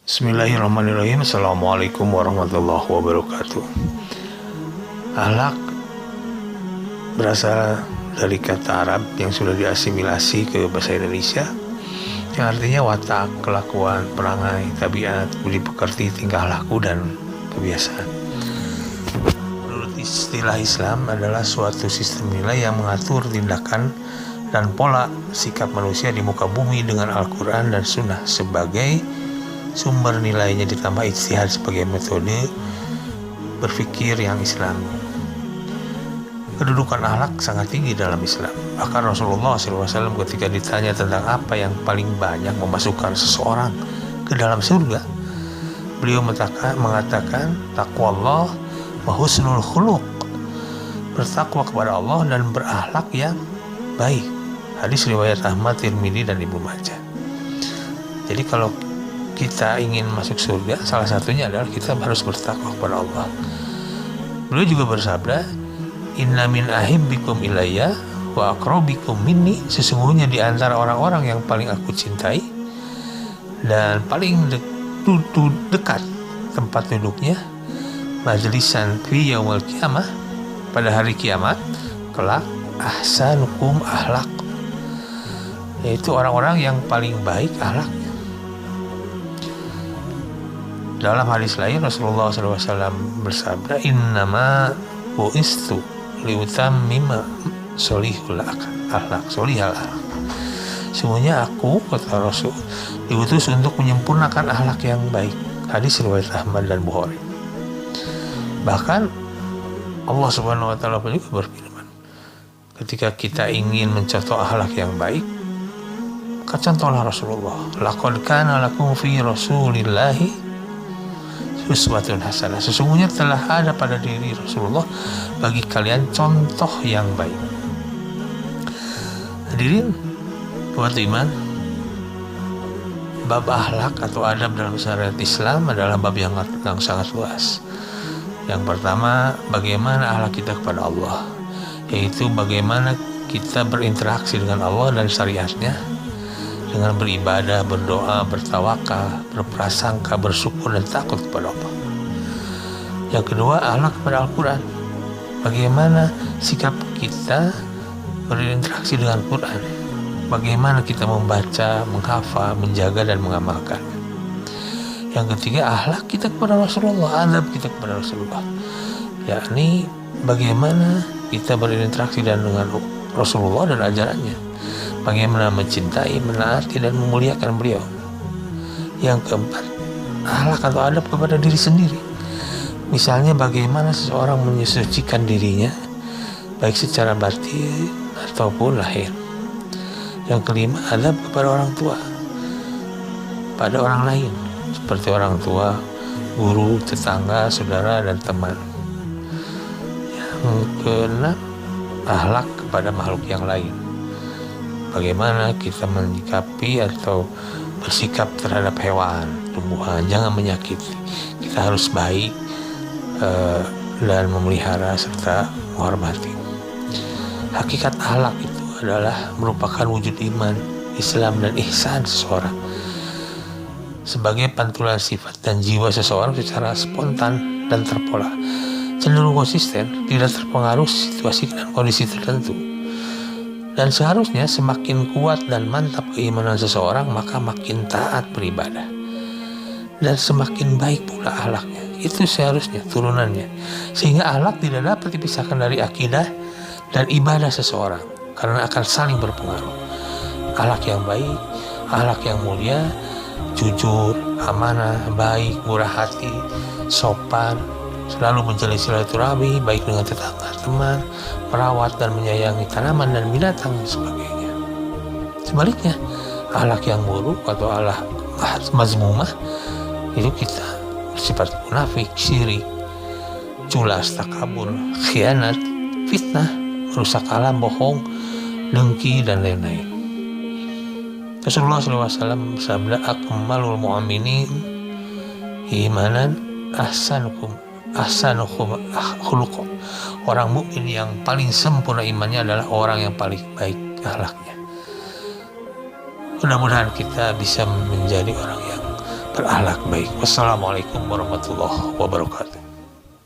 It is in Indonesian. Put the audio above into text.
Bismillahirrahmanirrahim. Assalamualaikum warahmatullahi wabarakatuh. Akhlak berasal dari kata Arab yang sudah diasimilasi ke bahasa Indonesia, yang artinya watak, kelakuan, perangai, tabiat, budi pekerti, tingkah laku, dan kebiasaan. Menurut istilah Islam adalah suatu sistem nilai yang mengatur tindakan dan pola sikap manusia di muka bumi dengan Al-Quran dan Sunnah sebagai sumber nilainya, ditambah ijtihad sebagai metode berpikir yang Islami. Kedudukan akhlak sangat tinggi dalam Islam. Bahkan Rasulullah SAW ketika ditanya tentang apa yang paling banyak memasukkan seseorang ke dalam surga, beliau mengatakan taqwallah wa husnul khuluq, bertakwa kepada Allah dan berakhlak yang baik. Hadis riwayat Ahmad, Tirmidzi, dan Ibnu Majah. Jadi kalau kita ingin masuk surga, salah satunya adalah kita harus bertakwa kepada Allah. Beliau juga bersabda, inna min ahibbikum ilayya wa aqrabikum minni, sesungguhnya di antara orang-orang yang paling aku cintai dan paling dekat tempat duduknya, majlisan fi yaumil qiyamah, pada hari kiamat kelak, ahsanukum akhlaq, yaitu orang-orang yang paling baik akhlaknya. Dalam hadis lain Rasulullah SAW bersabda, innama bu'istu liutammima solihul akhlak, solihal akhlak. Semuanya aku, kata Rasul, diutus untuk menyempurnakan akhlak yang baik. Hadis riwayat Ahmad dan Bukhari. Bahkan Allah Subhanahu wa taala juga berfirman, ketika kita ingin mencontoh akhlak yang baik, maka contohlah Rasulullah. Laqad kana lakum fi Rasulillahi uswatun hasanah, sesungguhnya telah ada pada diri Rasulullah bagi kalian contoh yang baik. Hadirin buat iman, bab akhlak atau adab dalam syariat Islam adalah bab yang sangat luas. Yang pertama, bagaimana akhlak kita kepada Allah, yaitu bagaimana kita berinteraksi dengan Allah dan syariatnya, dengan beribadah, berdoa, bertawakal, berprasangka, bersyukur, dan takut kepada Allah. Yang kedua, akhlak kepada Al-Quran. Bagaimana sikap kita berinteraksi dengan Quran, bagaimana kita membaca, menghafal, menjaga, dan mengamalkan. Yang ketiga, akhlak kita kepada Rasulullah, adab kita kepada Rasulullah, yakni bagaimana kita berinteraksi dengan Rasulullah dan ajarannya, bagaimana mencintai, menaati, dan memuliakan beliau. Yang keempat, akhlak atau adab kepada diri sendiri. Misalnya bagaimana seseorang menyucikan dirinya, baik secara batin ataupun lahir. Yang kelima, adab kepada orang tua, pada orang lain, seperti orang tua, guru, tetangga, saudara, dan teman. Yang keenam, akhlak kepada makhluk yang lain. Bagaimana kita menyikapi atau bersikap terhadap hewan, tumbuhan, jangan menyakiti. Kita harus baik dan memelihara serta menghormati. Hakikat akhlak itu adalah merupakan wujud iman, Islam, dan ihsan seseorang sebagai pantulan sifat dan jiwa seseorang secara spontan dan terpola, cenderung konsisten, tidak terpengaruh situasi dan kondisi tertentu. Dan seharusnya semakin kuat dan mantap keimanan seseorang, maka makin taat beribadah, dan semakin baik pula akhlaknya. Itu seharusnya turunannya, sehingga akhlak tidak dapat dipisahkan dari akidah dan ibadah seseorang, karena akan saling berpengaruh. Akhlak yang baik, akhlak yang mulia, jujur, amanah, baik, murah hati, sopan, selalu menjalin silaturahmi baik dengan tetangga, teman, merawat dan menyayangi tanaman dan binatang dan sebagainya. Sebaliknya, akhlak yang buruk atau akhlak mazmumah itu kita bersifat munafik, syirik, culas, takabur, khianat, fitnah, merusak alam, bohong, dengki, dan lain-lain. Rasulullah SAW bersabda, akmalul mu'minin imanan ahsanukum khuluqan. Orang mukmin yang paling sempurna imannya adalah orang yang paling baik akhlaknya. Mudah-mudahan kita bisa menjadi orang yang berakhlak baik. Wassalamualaikum warahmatullahi wabarakatuh.